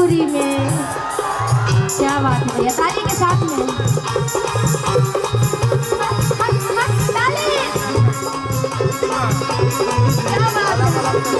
भोजपुरी में। क्या बात है भैया, ताली के साथ में ताली। क्या बात है।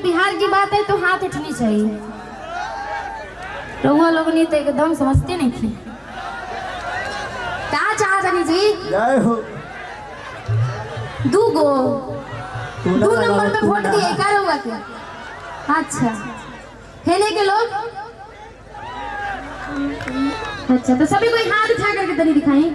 बिहार की बात है तो हाथ उठनी चाहिए। रउआ लोग नहीं तो एकदम समझते नहीं थी। क्या चाहता नहीं जी? जय हो। दो नंबर पे वोट दिए क्या रउआ के? अच्छा हेले के लोग। अच्छा तो सभी कोई हाथ उठा करके तनी दिखाएं।